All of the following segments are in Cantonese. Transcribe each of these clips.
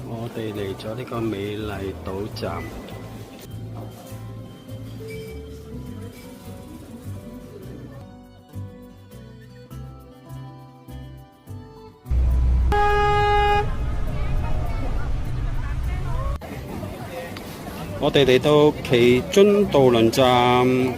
我哋嚟咗呢個美麗島站。我哋嚟到奇津渡輪站。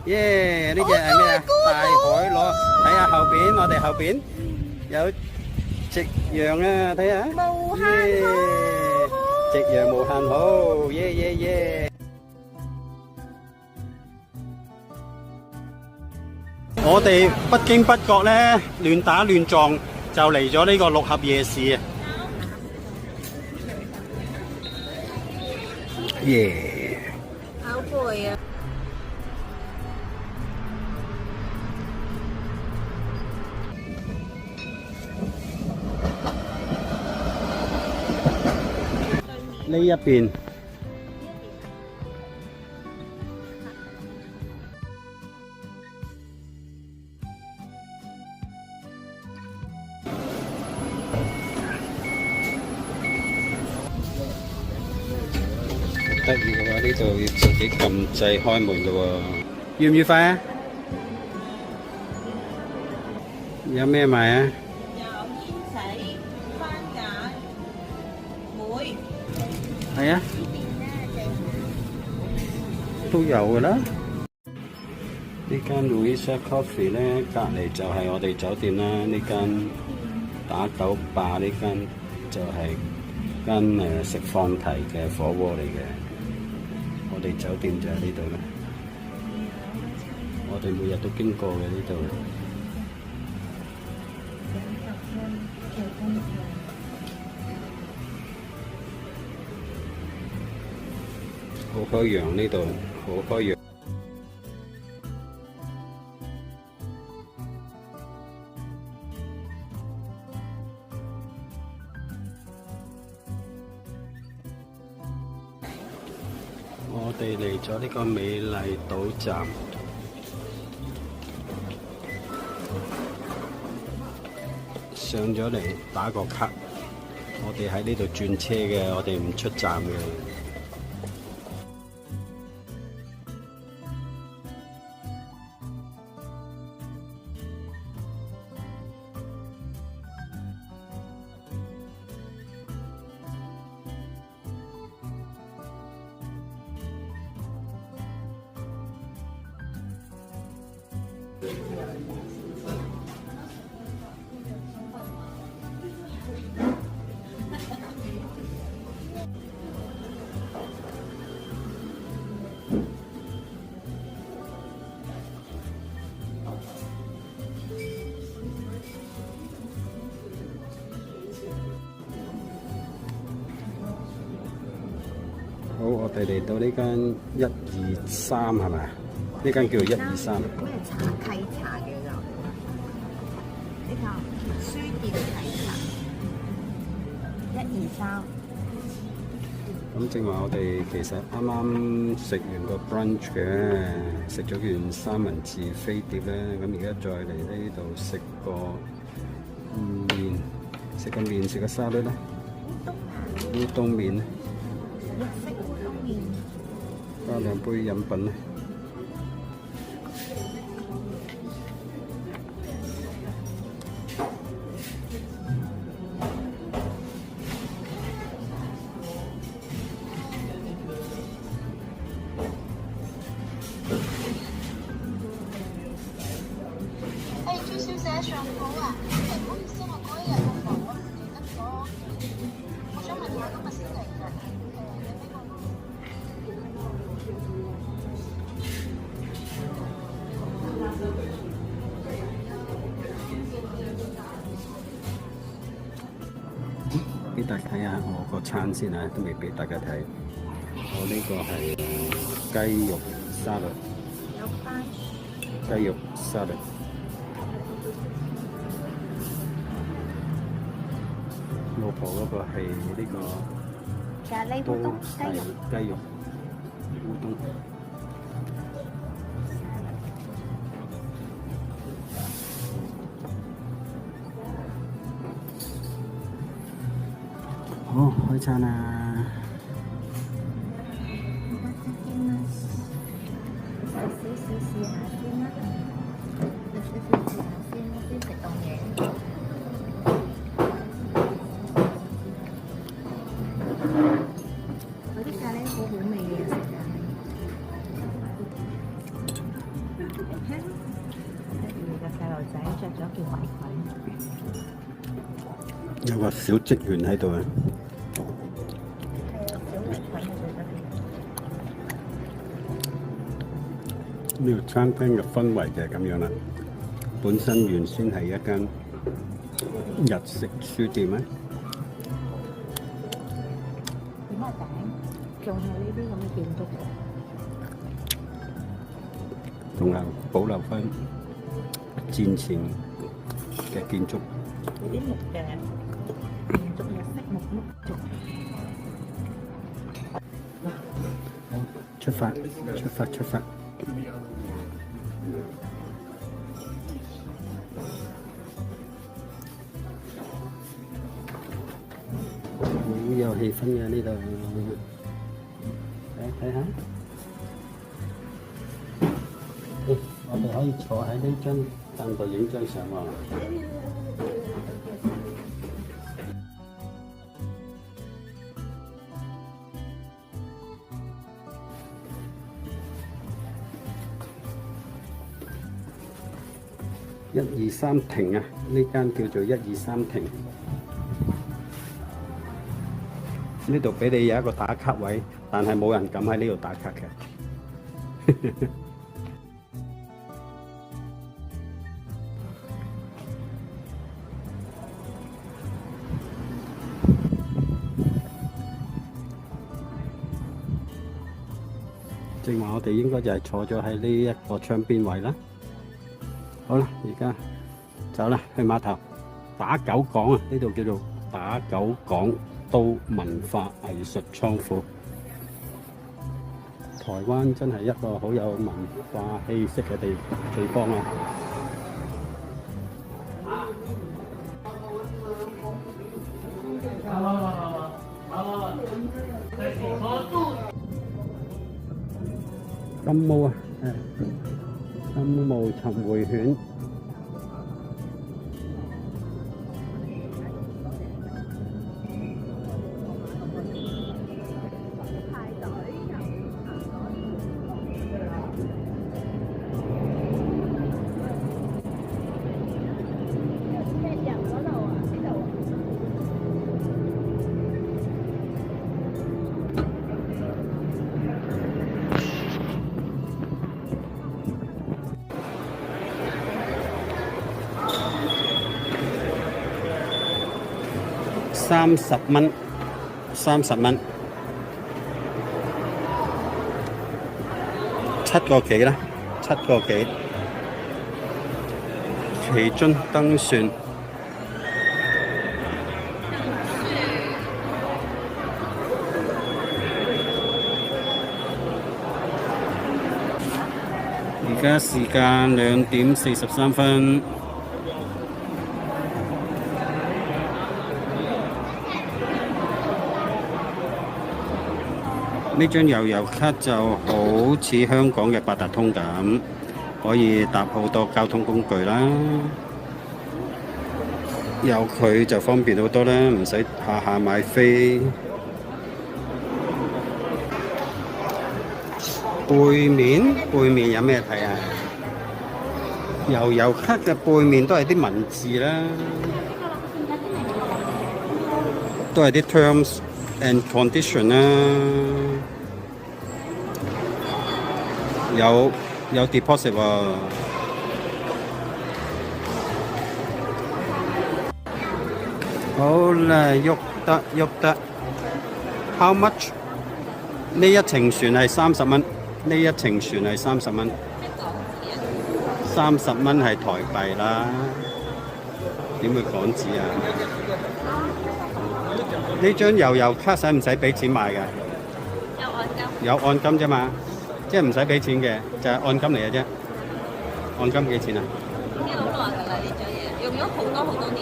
耶！呢只係咩啊？大海螺，睇下後邊，我哋後邊有夕陽啊！睇下，無限好，夕陽無限好，耶耶耶！我哋不經不覺咧，亂打亂撞就嚟咗呢個六合夜市啊！耶！好攰啊！呢一邊得意嘅話，呢度要自己撳掣開門嘅喎，愉唔愉快啊？有咩賣啊？有煙仔、番梘、梅。係啊，都有㗎啦。呢間 Louisa Coffee 咧，隔離就係我哋酒店啦。呢間打狗霸呢間就係間食放題嘅火鍋嚟嘅。我哋酒店就喺呢度啦。我哋每日都經過嘅呢度。好開揚呢度，好開揚。我哋嚟咗呢個美麗島站。上咗嚟打個卡，我哋喺呢度轉車嘅，我哋唔出站嘅。好，我哋嚟到呢間123係咪？呢間叫做123。咩茶？契茶叫做呢個書店契茶。123。咁正話我哋其實啱啱食完個 brunch 嘅，食咗件三文治飛碟咧，咁而家再嚟呢度食個麵，食個麵，食個沙律啦，烏冬麵咧，日式烏冬麵。加2杯飲品咧。朱小姐上好啊！唔好意思，我嗰一日好忙，我唔記得咗。我想問下今日先嚟嘅，你俾俾大家睇下我個餐先啊，都未俾大家睇。我呢個係雞肉沙律，有番薯，雞肉沙律。老婆嗰個係呢咖喱個烏冬，係雞肉。雞肉烏冬。好，開餐啦！少少試下先啦，少少試下先，先食凍嘢。嗰啲咖喱好好味嘅，食咖喱。跟住個細路仔着咗件圍裙，有個小職員喺度啊！係啊，小圍裙喺最側邊。呢個餐廳嘅氛圍就係咁樣啦。本身原先係一間日式書店啊，點解頂？仲係呢啲咁嘅建築嘅。仲有保留翻戰前嘅建築。有啲木嘅建築日式木築。出發，出發，出發！好有氣氛嘅呢度，睇下。我哋可以坐喺呢張凳度影張相喎。123亭啊，呢間叫做123亭。呢度俾你有一個打卡位，但係冇人敢喺呢度打卡嘅。正話我哋應該就係坐咗喺呢一個窗邊位啦。好啦，而家走啦，去碼頭打狗港啊！呢度叫做打狗港都文化藝術倉庫。台灣真係一個好有文化氣息嘅地方啊！金毛啊，金毛尋回犬。30蚊，30蚊，7個幾啦，7個幾。奇津燈船，而家時間2點43分。呢張悠遊卡就好似香港嘅八達通咁，可以搭好多交通工具啦。有佢就方便好多啦，唔使下下買飛。背面有咩睇啊？悠遊卡嘅背面都係啲文字啦，都係啲 terms and condition 啦。有 deposit 喎。好啦，喐得。How much？呢一程船係30蚊，呢一程船係30蚊，30蚊係台幣啦，點會港紙啊？呢張悠遊卡使唔使俾錢買㗎？有按金啫嘛，即係唔使俾錢嘅，就係按金嚟嘅啫。按金幾錢啊？呢好耐㗎啦，呢張嘢用咗好多年。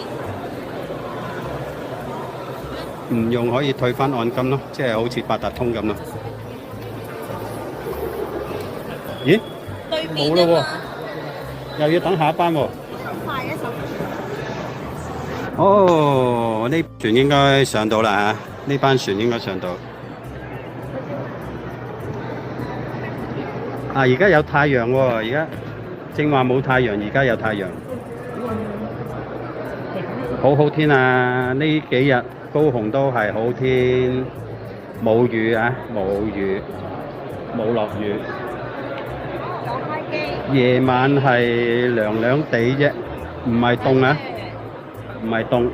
唔用可以退翻按金咯，即係好似八達通咁咯。咦？冇咯喎，又要等下一班喎。快一手。哦，呢船應該上到啦嚇，呢班船應該上到。啊！而家有太陽喎，而家正話冇太陽，而家有太陽，好好天啊！呢幾日高雄都係好天，冇雨啊，冇雨，冇落雨。夜晚係涼涼地啫，唔係凍啊，唔係凍。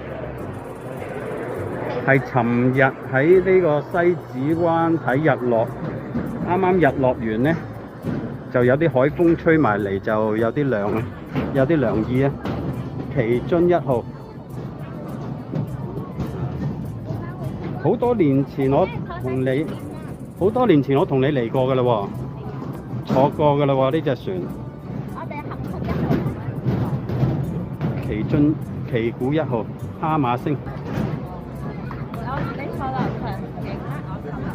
係尋日喺呢個西子灣睇日落，啱啱日落完呢，就有啲海風吹埋嚟，就有啲涼啊，有啲涼意啊。旗津1號，好多年前我同你嚟過㗎啦喎，坐過㗎啦喎呢隻船。我哋行出1號。旗津旗鼓1號，哈馬星。你坐落場景啦，我坐落。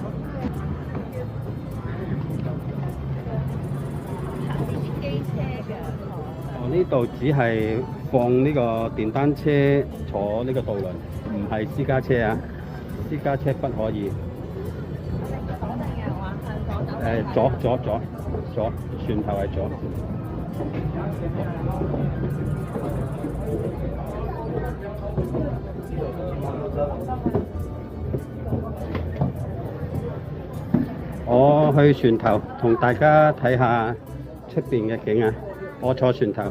呢啲機車㗎。呢度只係放呢個電單車坐呢個渡輪，唔係私家車啊！私家車不可以。左，船頭係左。我去船頭同大家睇下出邊嘅景啊！我坐船頭。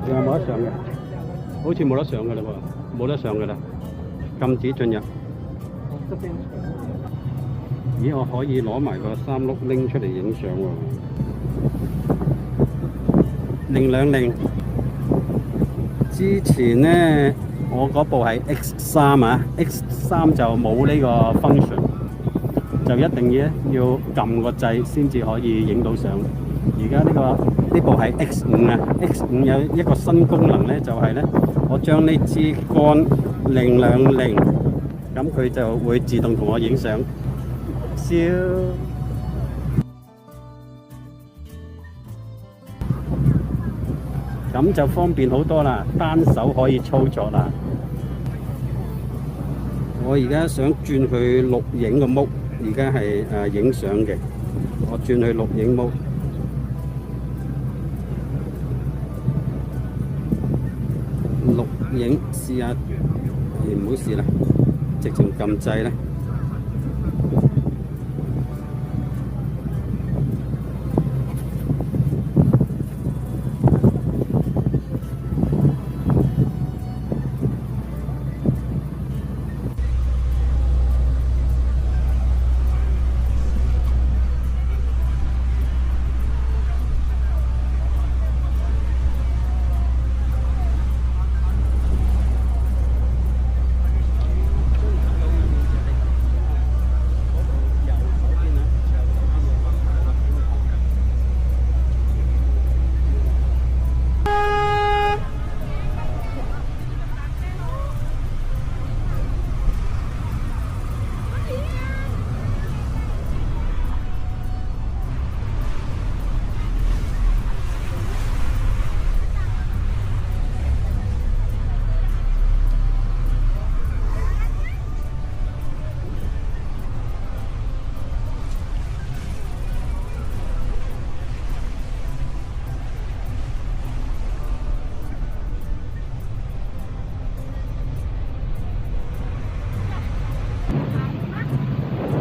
仲有冇得上嘅？好似冇得上㗎啦喎，冇得上㗎啦，禁止進入。咦，我可以攞埋個3碌拎出嚟影相喎。020。之前呢，我嗰部係 X3啊 ，X3就冇呢個 function， 就一定要撳個掣先至可以影到相。而家呢部係 X5啊 ，X5有一個新功能呢，就係呢，我將呢支杆020，咁佢就會自動同我影相。笑。咁就方便好多啦，單手可以操作啦。我而家想轉去錄影個 mode，而家係影相嘅，我轉去錄影 mode。錄影試下，唔好試啦，直情撳掣啦。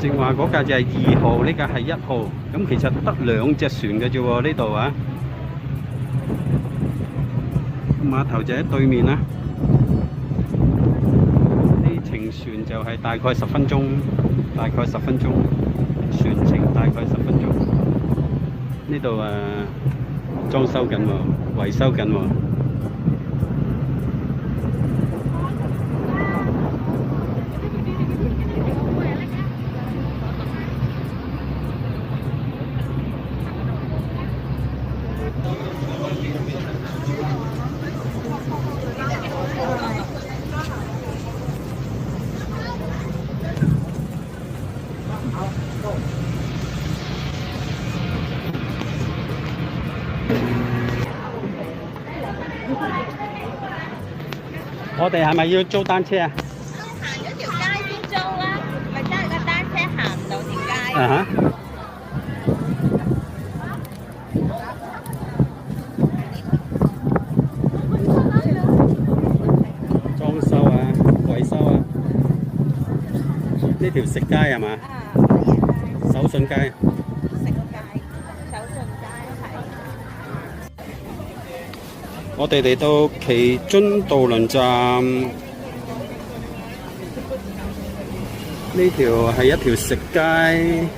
正話嗰架就係2號，呢架係1號，咁其實得2隻船嘅啫喎，呢度啊，碼頭就喺對面啦。呢係大概10分鐘，大概10分鐘，船程大概10分鐘。呢度裝修緊喎，維修緊喎。我哋係咪要租單車啊？行咗條街先租啦，咪真係個單車行唔到條街。哈！裝修啊，維修啊，呢條食街係嘛？手信街。食街，手信街係。我哋嚟到奇津渡輪站，呢條係一條食街。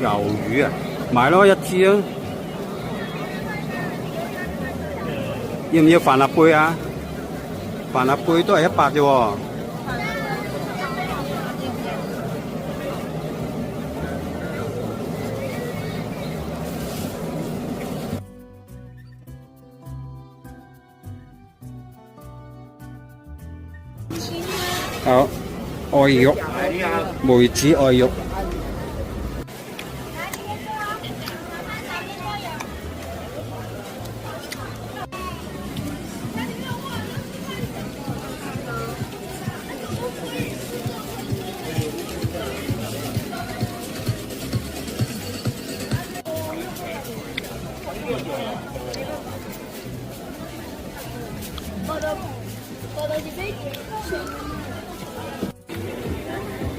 魷魚啊，買咯1支啊！要唔要帆立貝啊？帆立貝都係100啫喎。好，愛玉，梅子愛玉。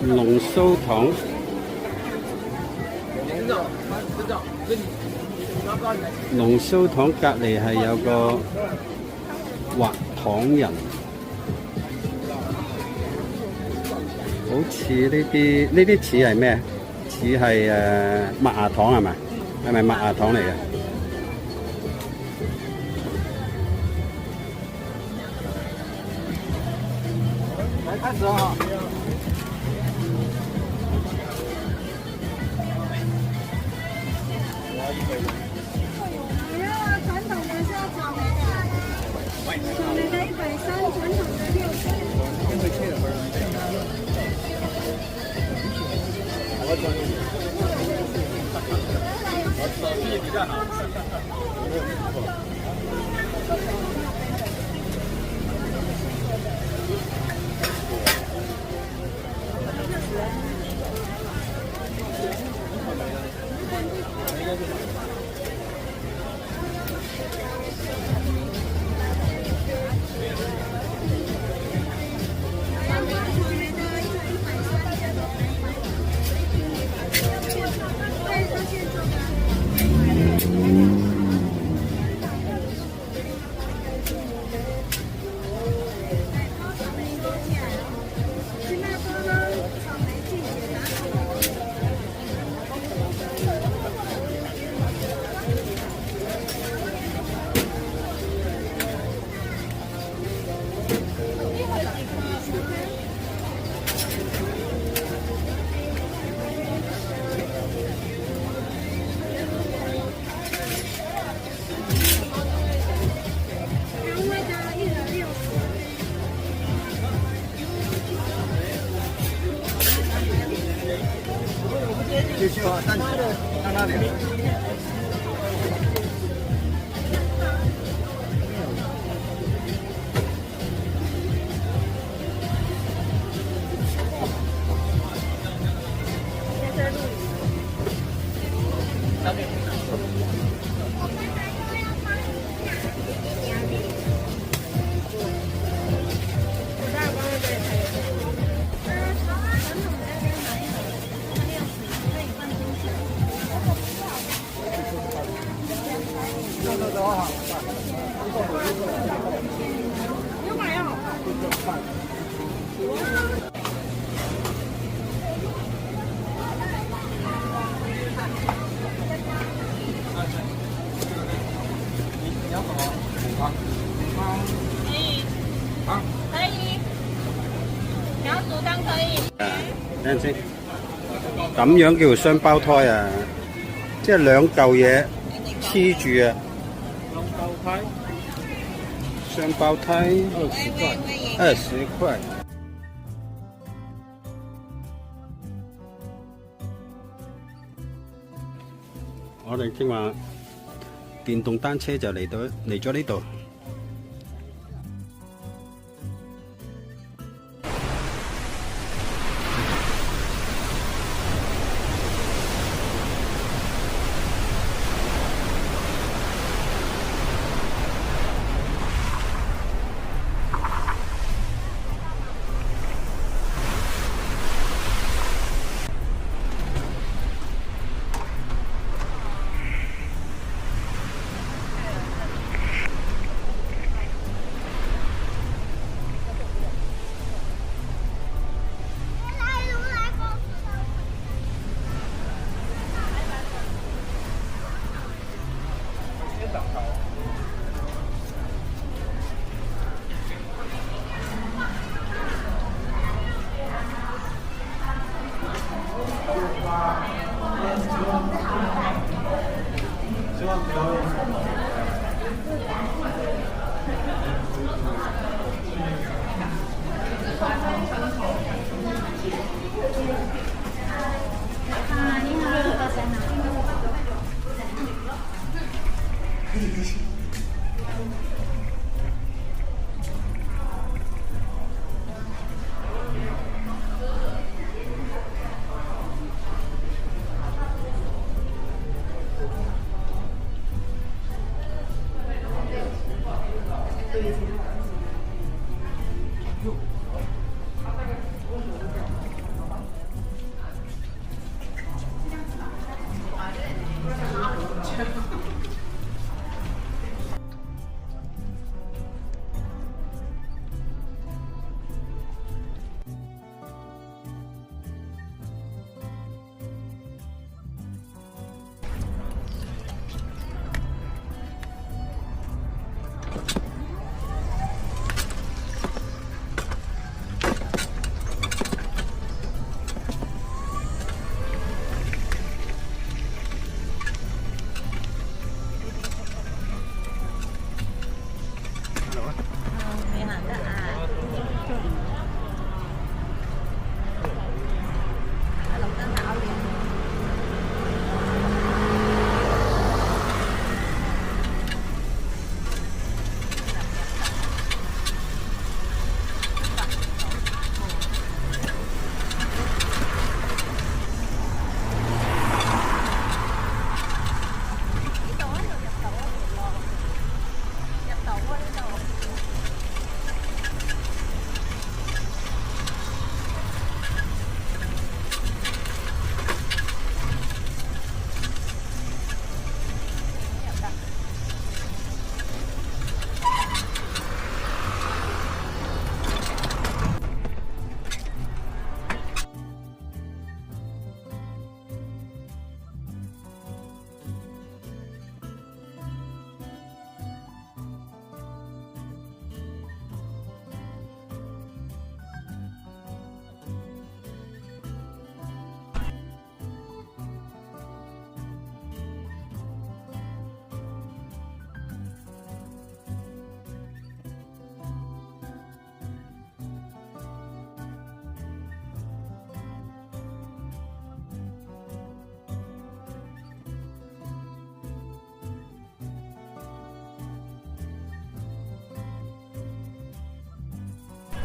龍鬚糖，龍鬚糖隔離係有個滑糖人，好似呢啲似係咩？似係麥芽糖係咪？係咪麥芽糖嚟嘅？來開始啊！傳統的是要草莓的，草莓的130，傳統的继续啊，看那里。等陣先，咁樣叫雙胞胎啊！即係兩嚿嘢黐住啊！雙胞胎20塊。我哋正話電動單車就嚟咗呢度。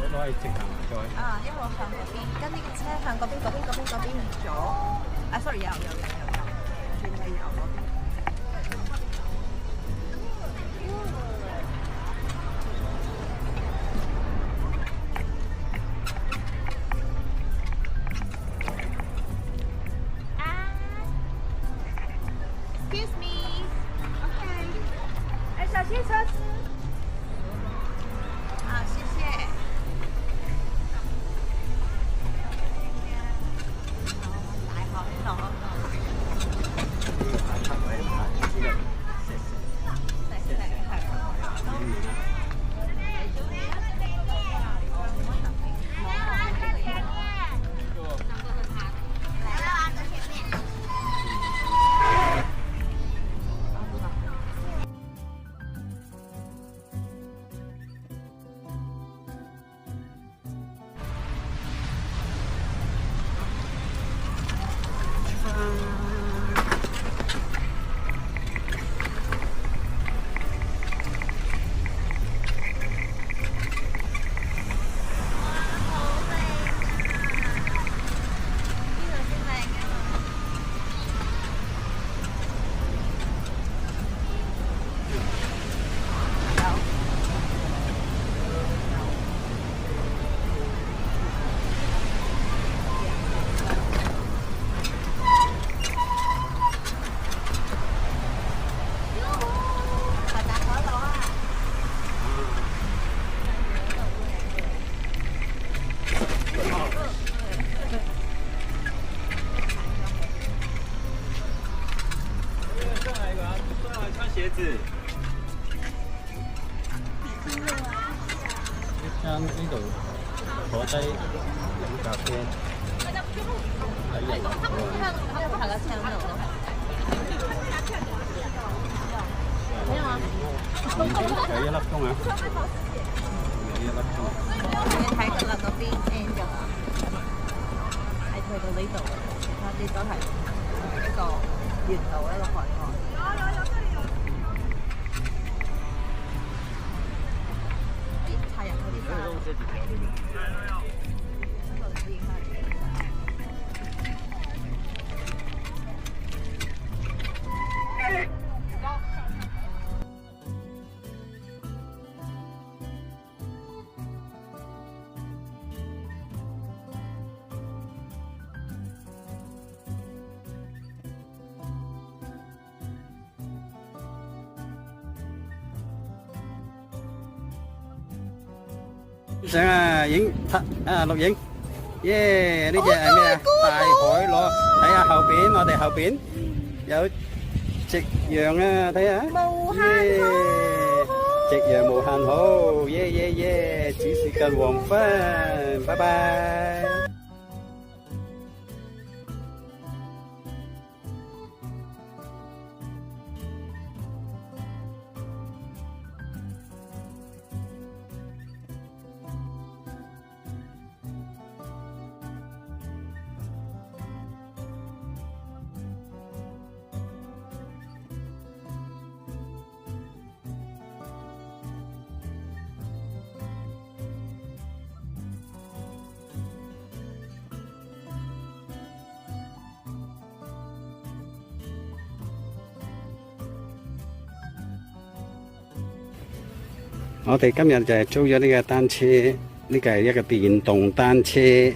都係直行再。啊，一路向嗰邊，跟呢個車向嗰邊左。啊，sorry，右，轉去右嗰邊。Excuse me. Okay. 哎，小心车子。啊，谢谢。大學呢度。一間呢度坐低飲咖啡，睇人係啦，聽到咯。咩啊？有一粒鐘啊！有一粒鐘。你睇佢啦，嗰邊 end 咗啦，係去到呢度，其他啲都係一個沿路一個海岸。太陽嗰啲山。相啊，影拍啊錄影，耶！呢只係咩啊？大海螺，睇下後邊，我哋後邊有夕陽啊，睇下。無限好，夕陽無限好，耶耶耶！只是近黃昏，拜拜。我哋今日就係租咗呢個單車，呢個係一個電動單車，兩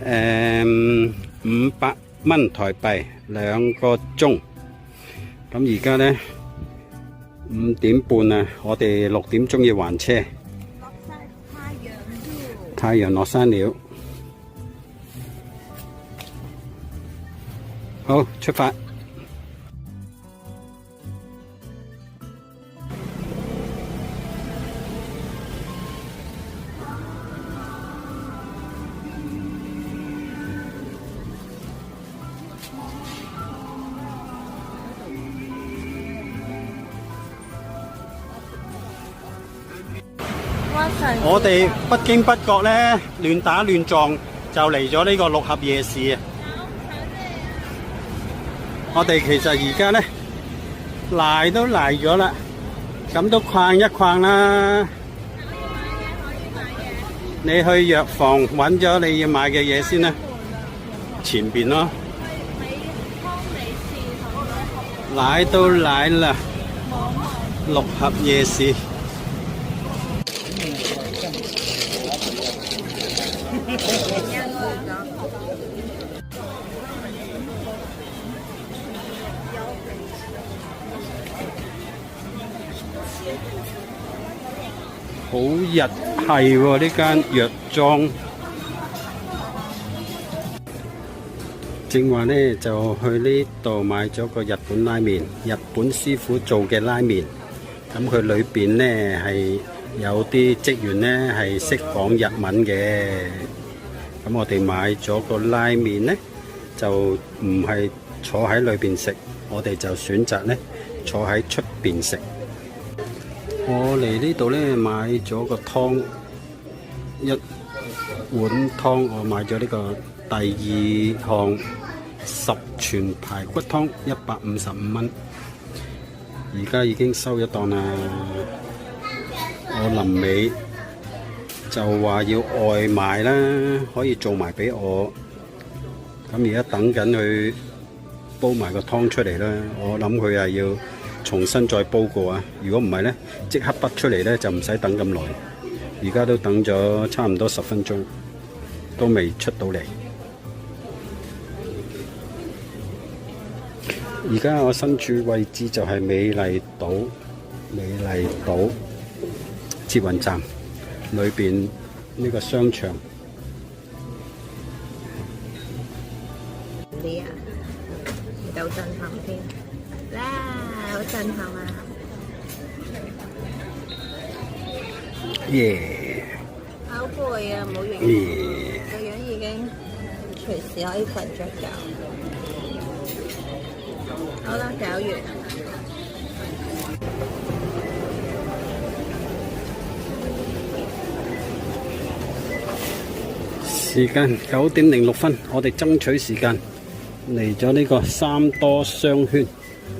個人㗎。500蚊台幣2個鐘。咁而家呢5點半啊，我哋6點鐘要還車。落晒太陽了。太陽落山了，好，出發。我哋不經不覺咧，亂打亂撞就嚟咗呢個六合夜市啊！我哋其實而家咧嚟都嚟咗啦，咁都逛一逛啦。你去藥房揾咗你要買嘅嘢先啦，前邊咯。嚟都嚟啦，六合夜市。好日系喎，呢間藥妝。正話呢就去呢度買咗個日本拉麵，日本師傅做嘅拉麵。咁佢裏邊呢係有啲職員呢係識講日文嘅。咁我哋買咗個拉麵呢，就唔係坐喺裏邊食，我哋就選擇呢坐喺出邊食。我嚟呢度呢買咗個湯，一碗湯，我買咗呢個第二項十全排骨湯，155蚊。而家已經收一檔啦，我臨尾就話要外賣啦，可以做埋俾我。咁而家等緊佢煲埋個湯出嚟啦，我諗佢係要重新再煲過啊！如果唔係呢，即刻畢出嚟呢，就唔使等咁耐。而家都等咗差唔多10分鐘，都未出到嚟。而家我身處位置就係美麗島捷運站裏邊呢個商場。呢啊，夠震撼添啦！好震撼啊！耶！好攰啊，冇完，耶！個樣已經隨時可以瞓着覺。好啦，搞完。時間9:06，我哋爭取時間嚟咗呢個三多商圈，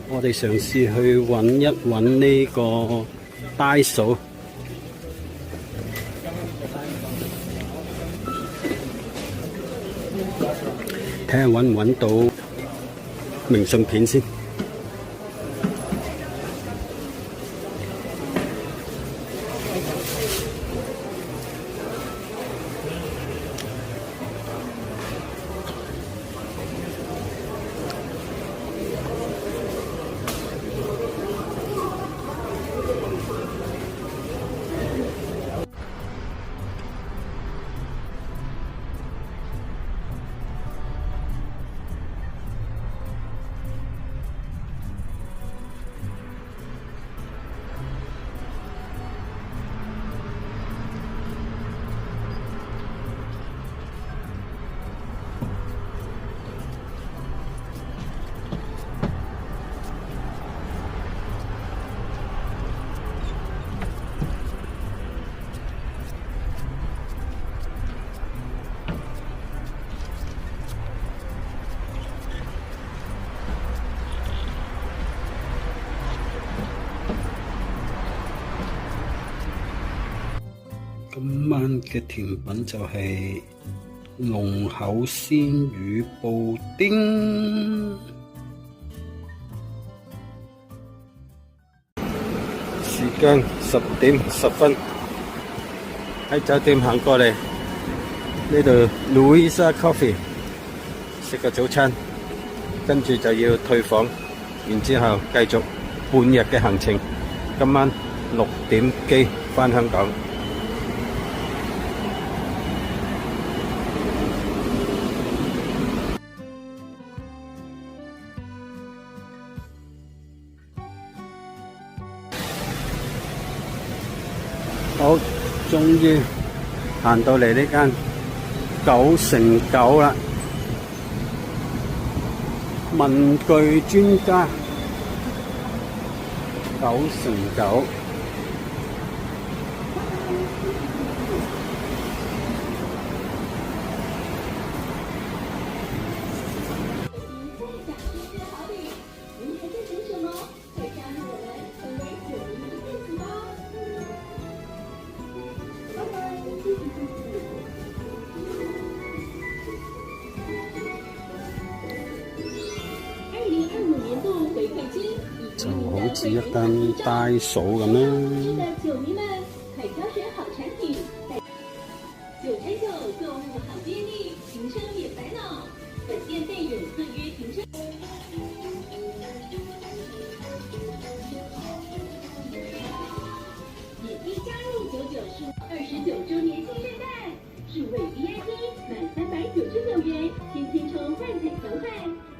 我哋嘗試去揾一揾呢個呆數，睇下揾唔揾到明信片先。今晚嘅甜品就係濃厚鮮乳布丁。時間10:10，喺酒店行過嚟呢度 Louisa Coffee 食個早餐，跟住就要退房，然之後繼續半日嘅行程。今晚6點機返香港。好，終於行到嚟呢間9x9啦，文具專家9x9。就好似一間呆數咁啦。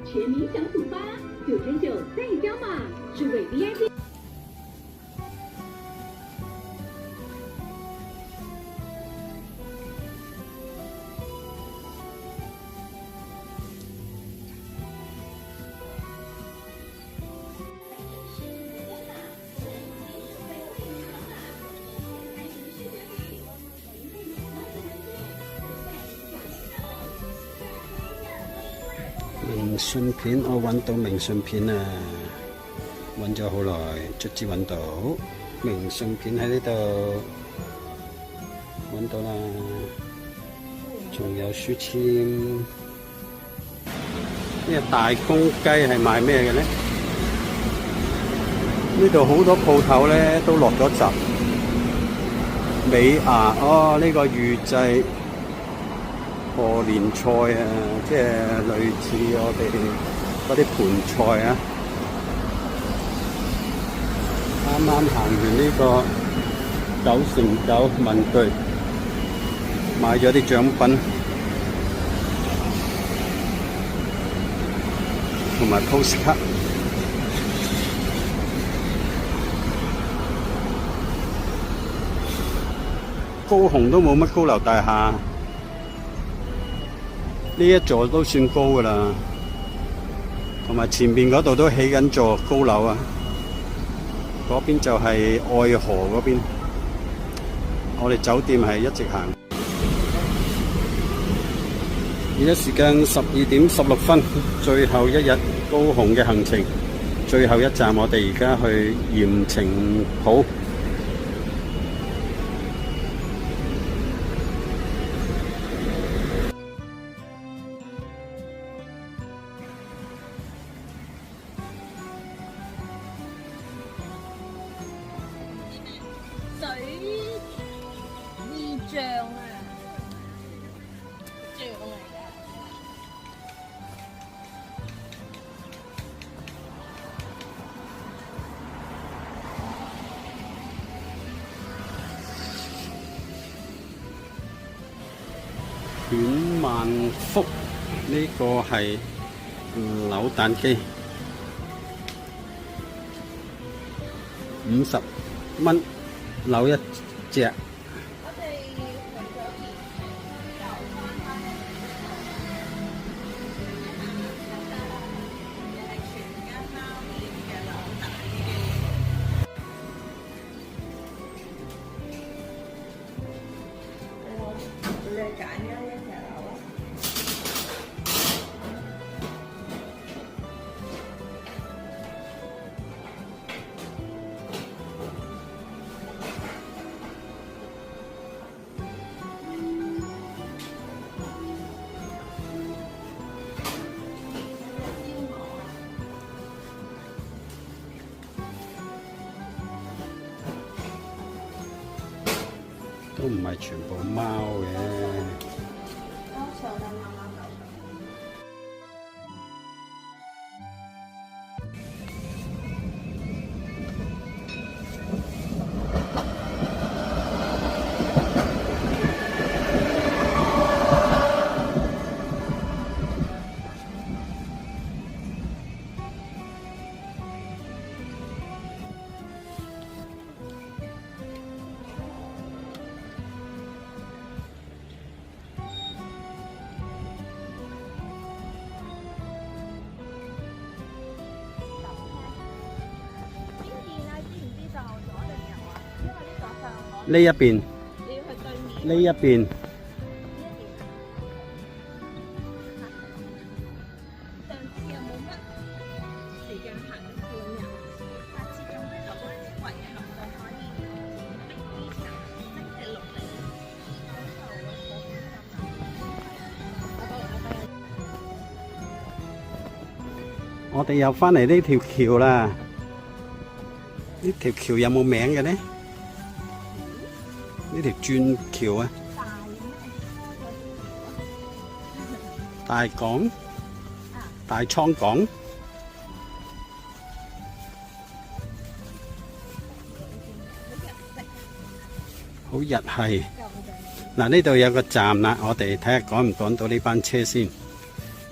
全民享土发，9.9再加码，数位 VIP。明信片，我揾到明信片啊！揾咗好耐，卒之揾到明信片喺呢度，揾到啦！仲有書籤。呢個大公雞係賣咩嘅咧？呢度好多鋪頭咧都落咗閘。美亞哦，呢個預製賀年菜啊，即係類似我哋嗰啲盤菜啊。啱啱行完呢個9x9文具，買咗啲獎品同埋 postcard。高雄都冇乜高樓大廈，呢一座都算高㗎喇。同埋前邊嗰度都起緊座高樓啊，嗰邊就係愛河嗰邊。我哋酒店係一直行。而家時間12:16，最後一日高雄嘅行程，最後一站我哋而家去鹽埕埔。水意象啊，象嚟㗎。犬萬福呢個係扭蛋機，50蚊扭一隻。我哋去咗鹽又翻返又係全家貓店嘅扭蛋機。你揀咗一隻扭啊！都唔係全部貓嘅。呢一邊，你要去對面。呢一邊。上次又冇乜時間行半日，下次仲喺度遺憾就可以逼啲茶即係落嚟。我哋又返嚟呢條橋啦。呢條橋有冇名嘅呢？呢條磚橋啊，大港、大倉港，好日系。嗱，呢度有個站啦，我哋睇下趕唔趕到呢班車先。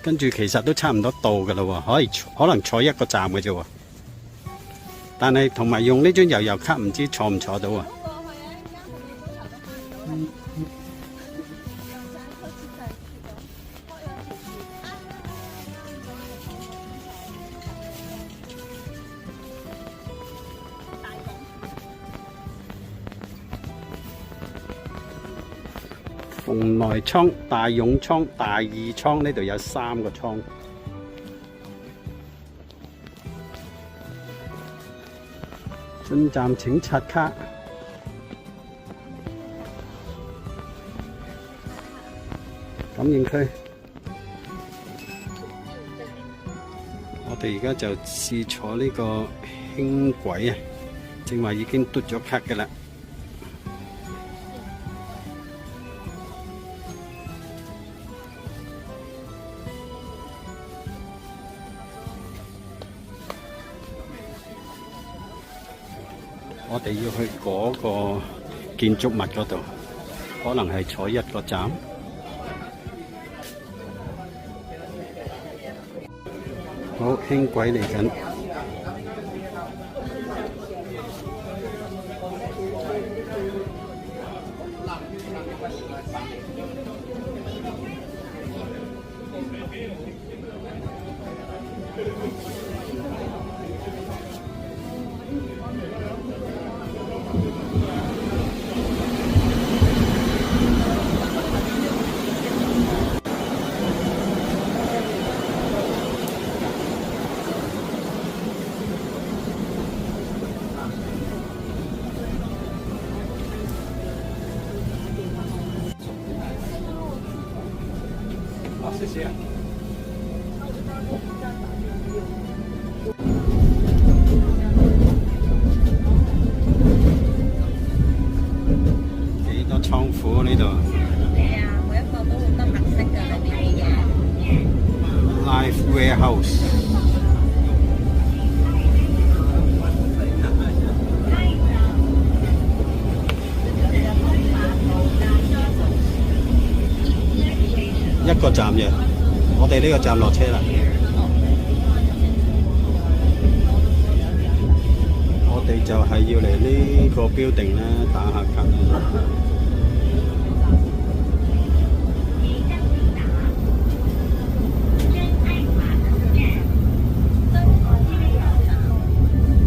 跟住其實都差唔多到㗎啦喎，可能坐一個站嘅啫喎。但係同埋用呢張悠遊卡，唔知坐唔坐到啊？蓬萊倉、大勇倉、大義倉，呢度有3個倉。進站請刷卡。感應區。我哋而家就試坐呢個輕軌啊，正話已經嘟咗卡㗎喇。我哋要去嗰個建築物嗰度，可能係坐一個站。好，輕軌嚟緊。好，谢谢。幾多倉庫呢度係啊，每一個都好多特色㗎裏邊嘅嘢。 ？Live warehouse。一個站嘅，我哋呢個站落車啦。我哋就係要嚟呢個 building 咧打下卡。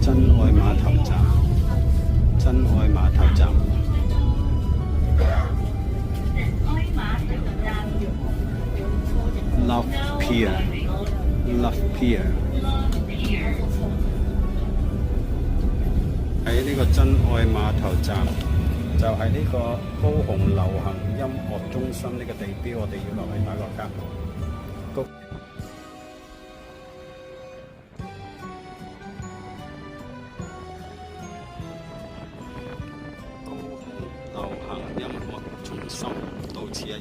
真愛碼頭站，真愛碼頭站。Love Pier，Love Pier。喺呢個真愛碼頭站，就係呢個高雄流行音樂中心呢個地標，我哋要落嚟打個卡。高雄流行音樂中心，到此一遊。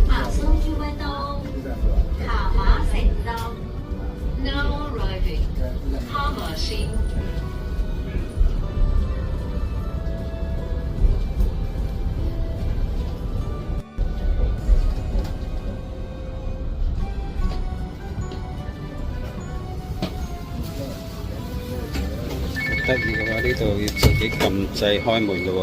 马上就会到卡马城站 ，Now arriving， 哈马星。得意嘅話，呢度要自己撳掣開門嘅喎。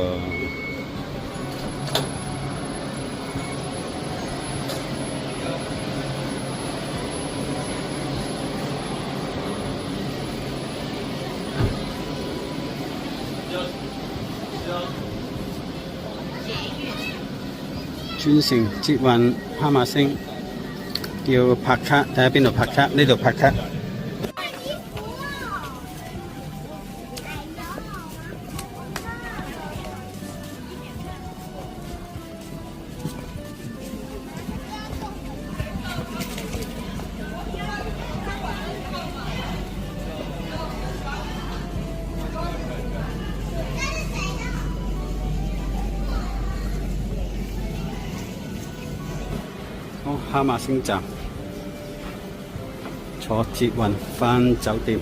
專線捷運哈馬星，要拍卡，睇下邊度拍卡，呢度拍卡。好，哈馬星站坐捷運返酒店，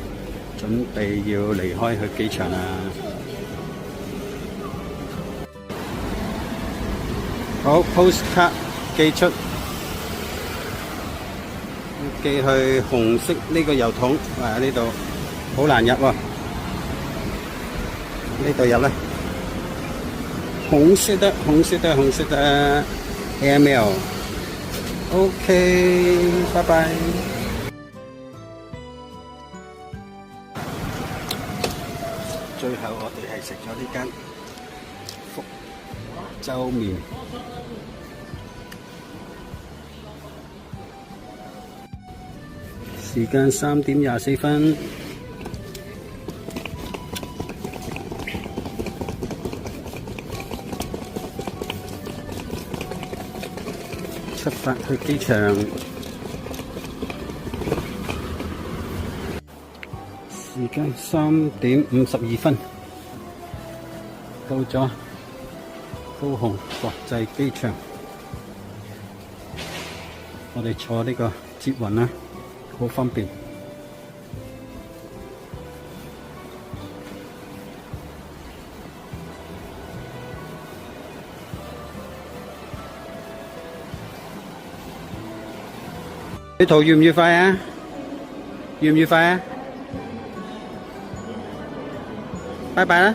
準備要離開去機場啦。好 ，postcard 寄出，寄去紅色呢個郵筒，呢度好難入喎，呢度入咧，紅色的，紅色的，紅色的 email。OK， 拜拜。最後我哋係食咗呢間福州麵。時間3點24分。出發去機場。時間3:52，到咗高雄國際機場。我哋坐呢個捷運啦，好方便。旅途愉唔愉快啊？愉唔愉快啊？拜拜啦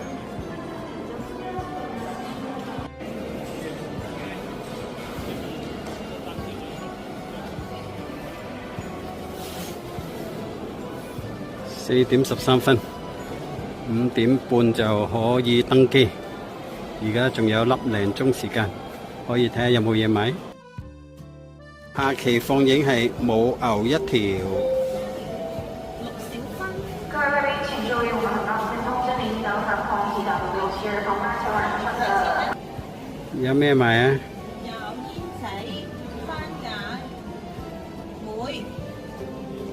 ！4點13分，5點半就可以登機。而家仲有粒零鐘時間，可以睇下有冇嘢買。下期放映係母牛一條。各位贵宾，请注意，我们很高兴通知您，等航空即将如六七儿童8千晚上的。有咩賣啊？有煙仔、番梘、梅、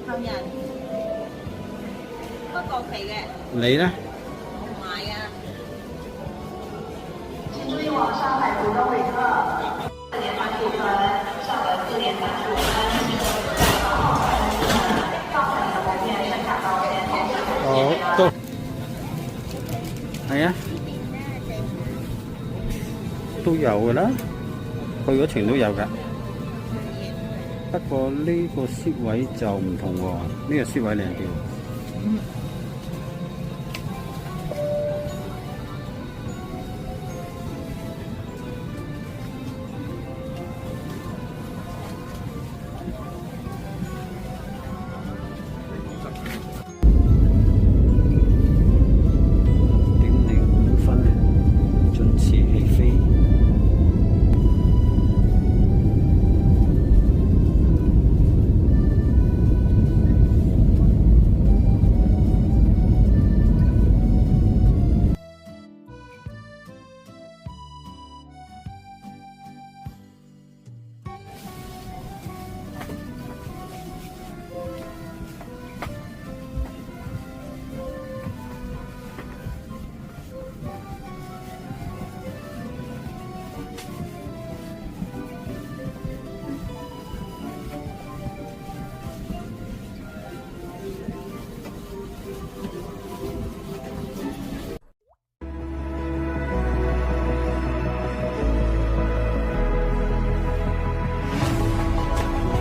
杏仁，不過期嘅。你呢？我唔買啊！请注意，往上海浦东旅客4点35分，上文4点35分，造成你的不便，深感抱歉。好，都係啊，都有㗎啦，去嗰程都有㗎。不過呢個飾位就唔同喎，呢個飾位靚啲。6:05準時起飛。